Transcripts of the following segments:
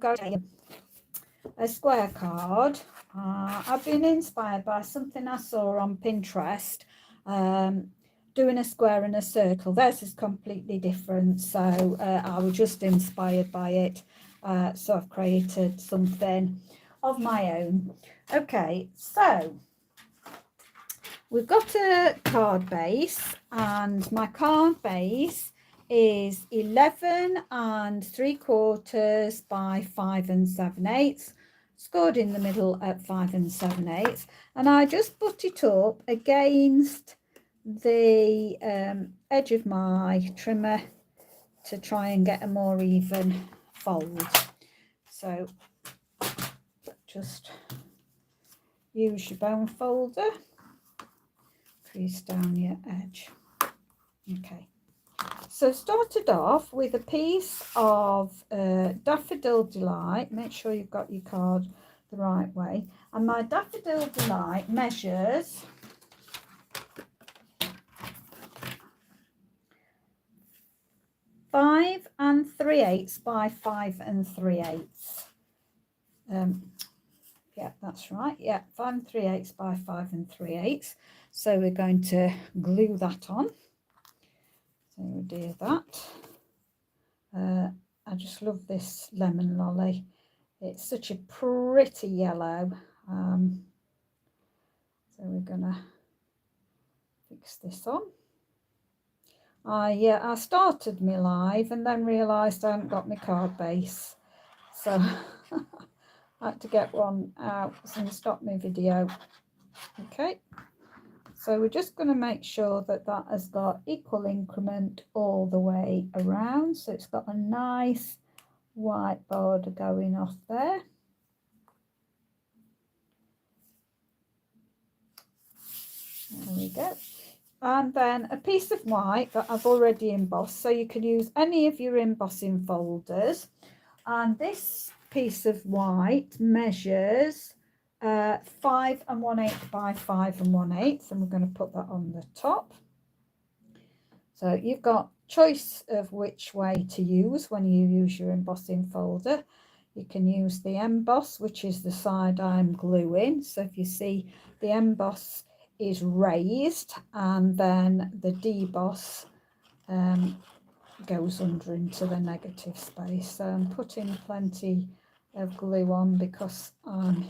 go to a square card. I've been inspired by something I saw on Pinterest, doing a square and a circle. Theirs is completely different, so I was just inspired by it. So I've created something of my own. Okay, so we've got a card base, and my card base is 11 3/4 by 5 7/8, scored in the middle at 5 7/8, and I just put it up against the edge of my trimmer to try and get a more even fold. So just use your bone folder, crease down your edge. Okay, so started off with a piece of Daffodil Delight. Make sure you've got your card the right way, and my Daffodil Delight measures 5 3/8 by 5 3/8. Yeah, that's right. Yeah, 5 3/8 by 5 3/8. So we're going to glue that on. So we'll do that. I just love this lemon lolly. It's such a pretty yellow. So we're gonna fix this on. I started my live and then realised I hadn't got my card base, so I had to get one out and stop my video. Okay, so we're just going to make sure that that has got equal increment all the way around, so it's got a nice white border going off there. There we go. And then a piece of white that I've already embossed, so you can use any of your embossing folders. And this piece of white measures 5 1/8 by 5 1/8, and we're going to put that on the top. So you've got choice of which way to use when you use your embossing folder. You can use the emboss, which is the side I'm gluing. So if you see, the emboss is raised, and then the deboss goes under into the negative space. So I'm putting plenty of glue on because I'm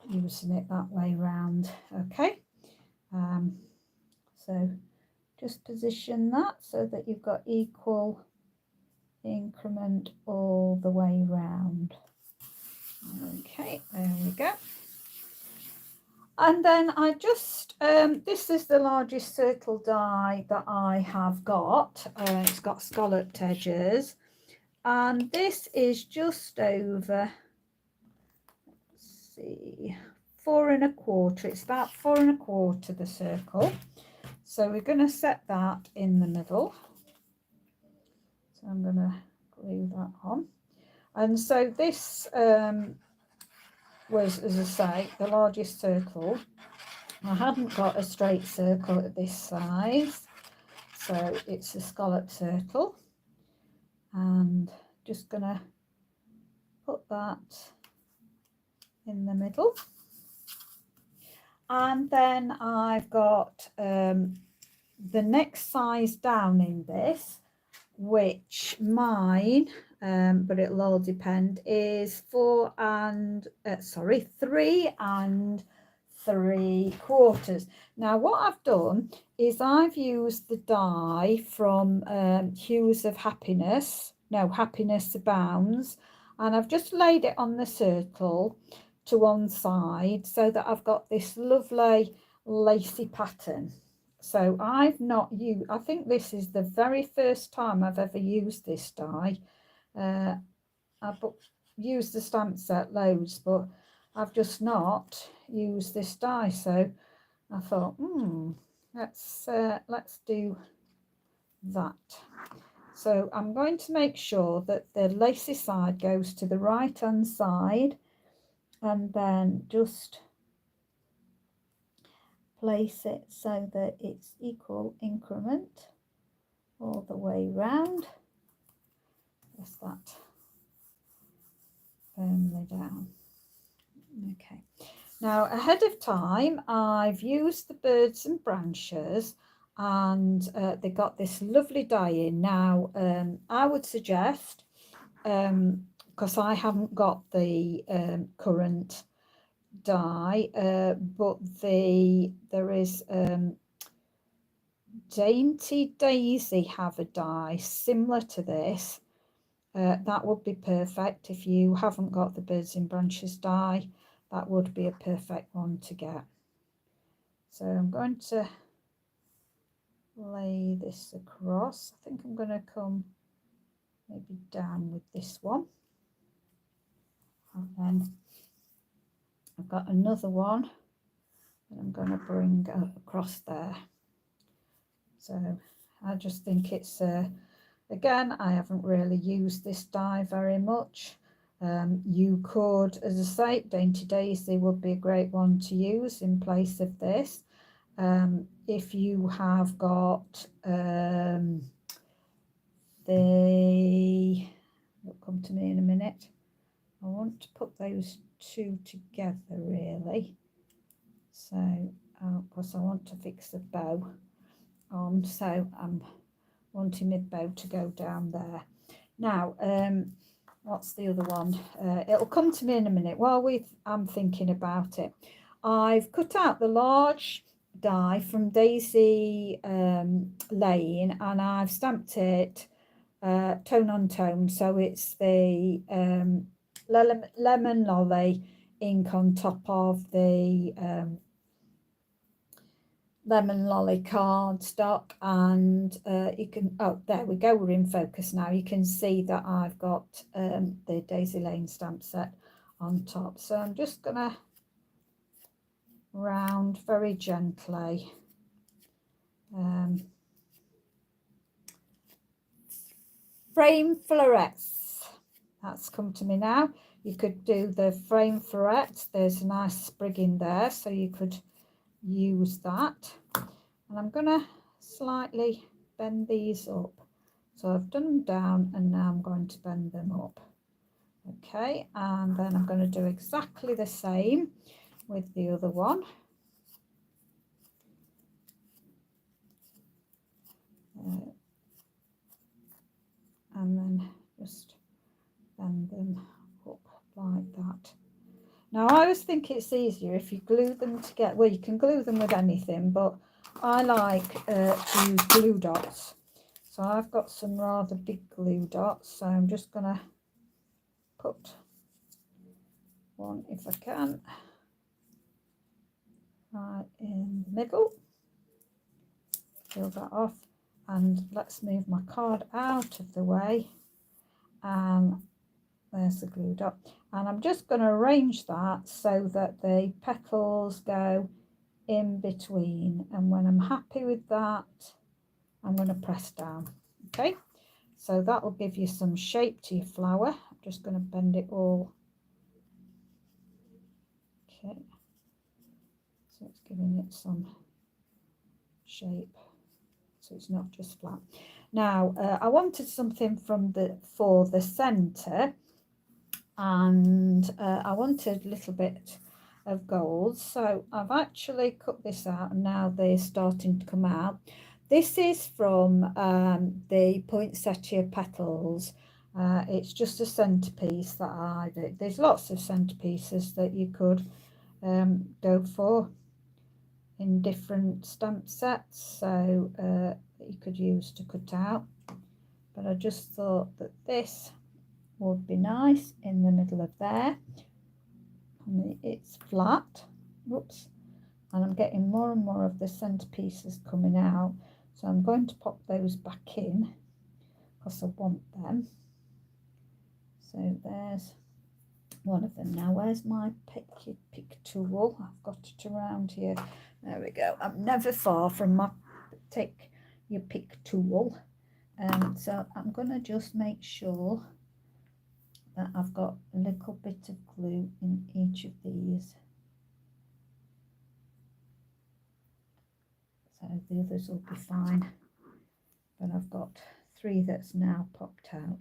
using it that way round. Okay, so just position that so that you've got equal increment all the way round. Okay, there we go. And then I just, this is the largest circle die that I have got. It's got scalloped edges. And this is just over, let's see, 4 1/4. It's about 4 1/4 the circle. So we're going to set that in the middle. So I'm going to glue that on. And so this was, as I say, the largest circle. I hadn't got a straight circle at this size, so it's a scallop circle, and just gonna put that in the middle. And then I've got the next size down in this, which mine, but it'll all depend, is 3 3/4. Now what I've done is I've used the die from Hues of Happiness, no, Happiness Abounds, and I've just laid it on the circle to one side so that I've got this lovely lacy pattern. So I've not used, I think this is the very first time I've ever used this die. I've used the stamp set loads, but I've just not used this die. So I thought, let's do that. So I'm going to make sure that the lacy side goes to the right hand side, and then just place it so that it's equal increment all the way round. Just that firmly down. Okay, now ahead of time I've used the birds and branches, and they got this lovely dye in. Now I would suggest, because I haven't got the current dye, but there is Dainty Daisy have a dye similar to this. That would be perfect. If you haven't got the birds and branches dye, that would be a perfect one to get. So I'm going to lay this across. I think I'm going to come maybe down with this one, and then I've got another one that I'm going to bring across there. So I just think it's again, I haven't really used this dye very much. You could, as I say, Dainty Daisy would be a great one to use in place of this. If you have got it'll come to me in a minute. I want to put those two together really. So, because I want to fix the bow on, so I'm wanting my bow to go down there. Now, what's the other one? It'll come to me in a minute. While I'm thinking about it, I've cut out the large die from Daisy Lane, and I've stamped it tone on tone, so it's the lemon lolly ink on top of the lemon lolly cardstock, and you can, oh there we go, we're in focus now. You can see that I've got the Daisy Lane stamp set on top, so I'm just gonna round very gently. Frame florets, that's come to me now. You could do the frame floret, there's a nice sprig in there, so you could use that. And I'm gonna slightly bend these up. So I've done them down, and now I'm going to bend them up. Okay, and then I'm going to do exactly the same with the other one. And then just bend them up like that. Now I always think it's easier if you glue them together. Well, you can glue them with anything, but I like to use glue dots. So I've got some rather big glue dots, so I'm just going to put one, if I can, right in the middle. Peel that off, and let's move my card out of the way, and there's the glue dot. And I'm just going to arrange that so that the petals go in between, and when I'm happy with that, I'm going to press down. Okay, so that will give you some shape to your flower. I'm just going to bend it all. Okay, so it's giving it some shape, so it's not just flat. Now I wanted something for the center, and I wanted a little bit of gold, so I've actually cut this out, and now they're starting to come out. This is from the Poinsettia Petals. It's just a centerpiece that I did. There's lots of centerpieces that you could go for in different stamp sets, so that you could use to cut out, but I just thought that this would be nice in the middle of there. And it's flat, whoops, and I'm getting more and more of the centerpieces coming out, so I'm going to pop those back in because I want them. So there's one of them. Now where's my pick tool? I've got it around here. There we go. I'm never far from my take your pick tool. So I'm going to just make sure that I've got a little bit of glue in each of these. So the others will be fine. But I've got 3 that's now popped out.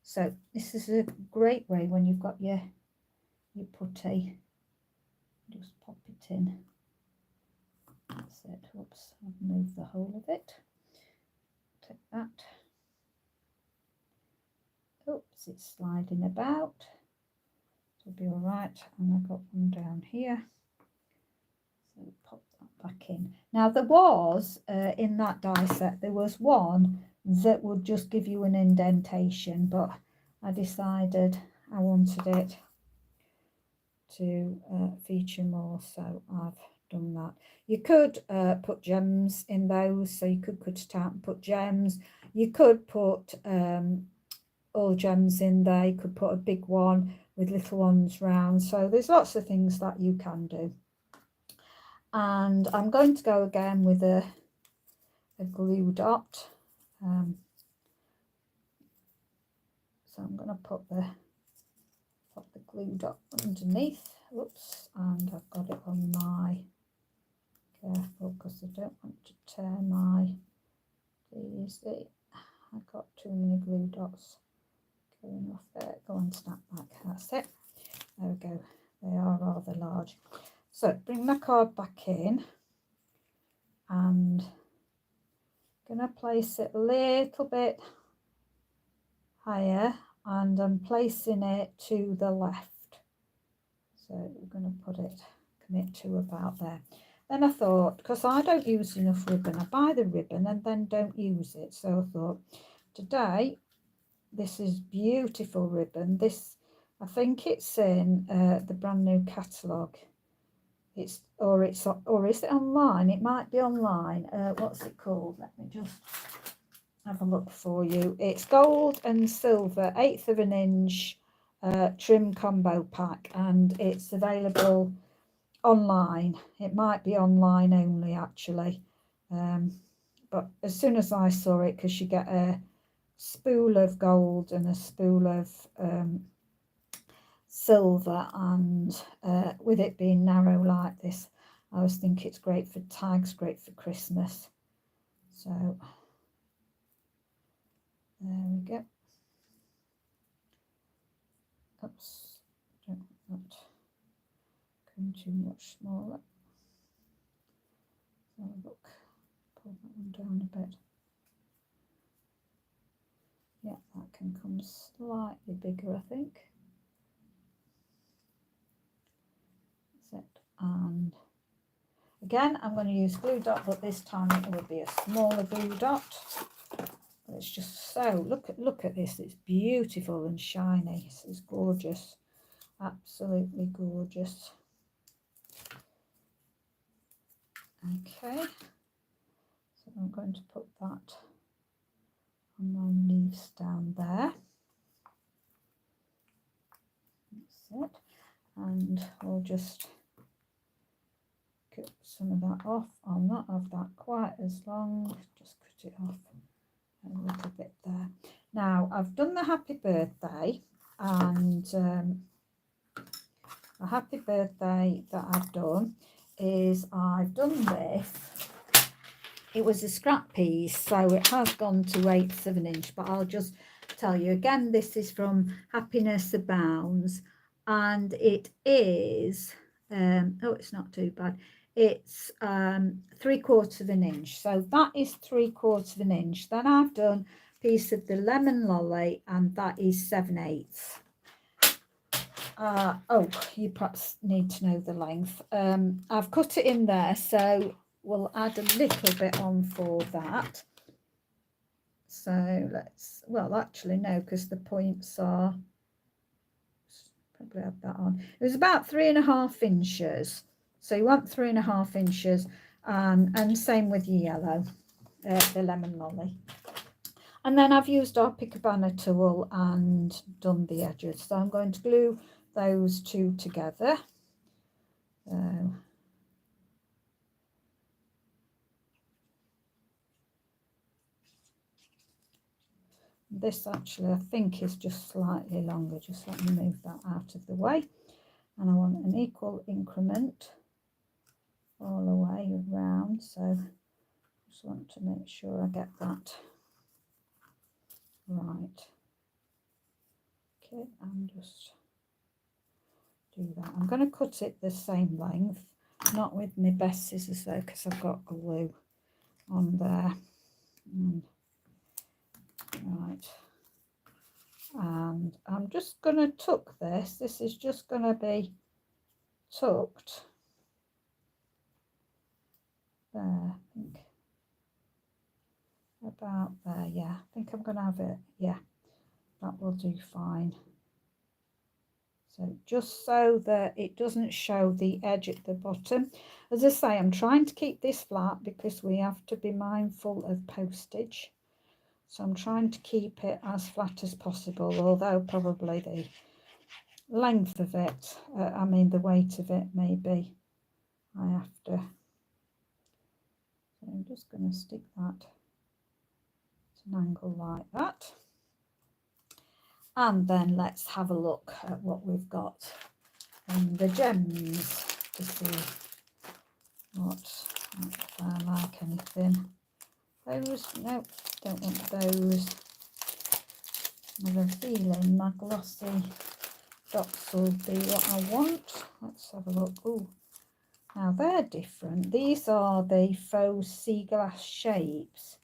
So this is a great way when you've got your your putty, just pop it in. That's it. Whoops, I've moved the whole of it. Take that. Oops, it's sliding about. It'll be all right. And I've got one down here. So pop that back in. Now there was, in that die set, there was one that would just give you an indentation, but I decided I wanted it to feature more, so I've done that. You could put gems in those, so you could cut it out and put gems. You could put all gems in there. You could put a big one with little ones round. So there's lots of things that you can do. And I'm going to go again with a glue dot. So I'm going to put the glue dot underneath. Whoops, and I've got it on my, careful because I don't want to tear my, easy. I've got too many glue dots going off there. Go on, snap back. That's it. There we go. They are rather large. So bring my card back in, and I'm going to place it a little bit higher, and I'm placing it to the left. So we're going to put it, commit to about there. Then I thought, because I don't use enough ribbon, I buy the ribbon and then don't use it. So I thought, today, this is beautiful ribbon. This, I think it's in the brand new catalogue. Or is it online? It might be online. What's it called? Let me just have a look for you. It's gold and silver, 1/8 of an inch trim combo pack, and it's available online. It might be online only actually, but as soon as I saw it, because you get a spool of gold and a spool of silver, and with it being narrow like this, I always think it's great for tags, great for Christmas. So there we go. Oops, don't want that going too much smaller. So look, pull that one down a bit. Yeah, that can come slightly bigger, I think. That's it. And again, I'm going to use glue dot, but this time it will be a smaller glue dot. But it's just so, look at this. It's beautiful and shiny. It's gorgeous, absolutely gorgeous. Okay, so I'm going to put that on my leaves down there. That's it. And we'll just cut some of that off. I'll not have that quite as long, just cut it off a little bit there. Now I've done the happy birthday, and a happy birthday that I've done is I've done this. It was a scrap piece, so it has gone to 1/8 of an inch, but I'll just tell you again, this is from Happiness Abounds, and it is oh, it's not too bad. It's 3/4 of an inch, so that is 3/4 of an inch. Then I've done a piece of the lemon lolly, and that is 7/8. Oh, you perhaps need to know the length. I've cut it in there, so we'll add a little bit on for that. So let's, well, actually no, because the points are, probably add that on. It was about 3.5 inches. So you want 3.5 inches, and same with your yellow, the lemon lolly. And then I've used our Picabana tool and done the edges. So I'm going to glue those two together. This actually I think is just slightly longer. Just let me move that out of the way. And I want an equal increment all the way around, so just want to make sure I get that right. Okay, I'm just do that. I'm going to cut it the same length, not with my best scissors though, because I've got glue on there. Right, and I'm just going to tuck this. This is just going to be tucked there, I think, about there. Yeah, I think I'm going to have it. Yeah, that will do fine. So just so that it doesn't show the edge at the bottom. As I say, I'm trying to keep this flat because we have to be mindful of postage. So I'm trying to keep it as flat as possible, although probably the length of it, I mean the weight of it, maybe I have to. So I'm just going to stick that at an angle like that. And then let's have a look at what we've got in the gems to see what I like anything. Those, no, don't want those. I have a feeling my glossy dots will be what I want. Let's have a look. Oh, now they're different. These are the faux sea glass shapes.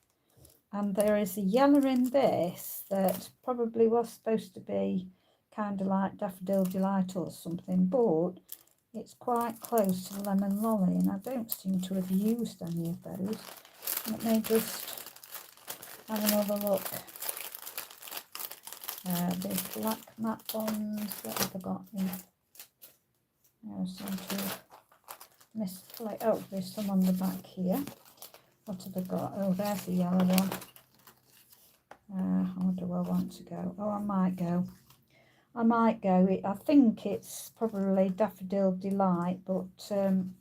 And there is a yellow in this that probably was supposed to be kind of like Daffodil Delight or something, but it's quite close to Lemon Lolly, and I don't seem to have used any of those. Let me just have another look. The black matte ones, what have I got in? I seem to misplay. Oh, there's some on the back here. What have I got? Oh, there's the yellow one. How do I want to go? Oh, I might go. I think it's probably Daffodil Delight, but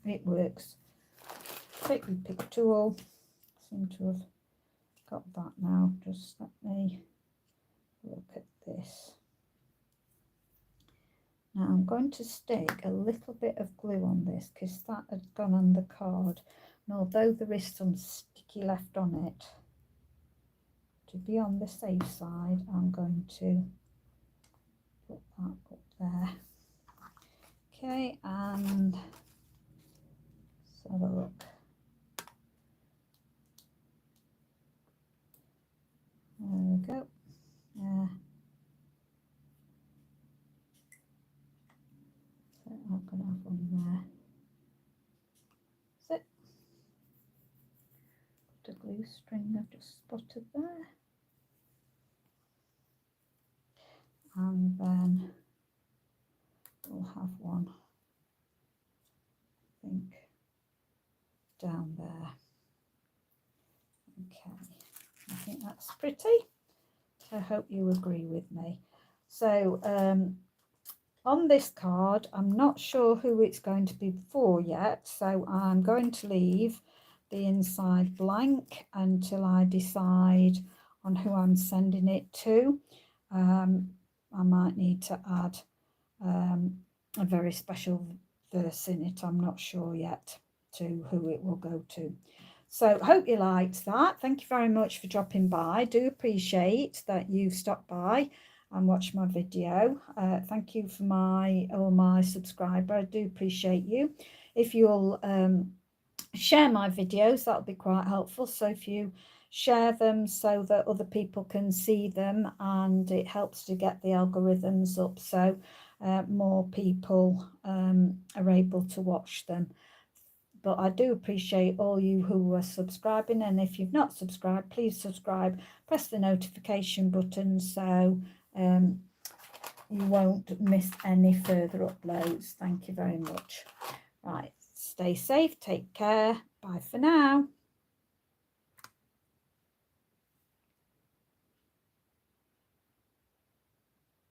it works. Take the pick tool. Seem to have got that now. Just let me look at this. Now I'm going to stick a little bit of glue on this because that had gone on the card, and although there is some sticky left on it, to be on the safe side, I'm going to put that up there. Okay, and let's have a look. There we go. So I'm going to have one there. That's it. Put a glue string I've just spotted there. And then we'll have one, I think, down there. Okay, I think that's pretty. I hope you agree with me. So on this card, I'm not sure who it's going to be for yet, so I'm going to leave the inside blank until I decide on who I'm sending it to. I might need to add a very special verse in it. I'm not sure yet to who it will go to. So hope you liked that. Thank you very much for dropping by. I do appreciate that you've stopped by and watched my video. Thank you for all my subscribers. I do appreciate you. If you'll share my videos, that'll be quite helpful. So if you share them so that other people can see them, and it helps to get the algorithms up so more people are able to watch them. But I do appreciate all you who are subscribing, and if you've not subscribed, please subscribe, press the notification button so you won't miss any further uploads. Thank you very much. Right, stay safe, take care, bye for now.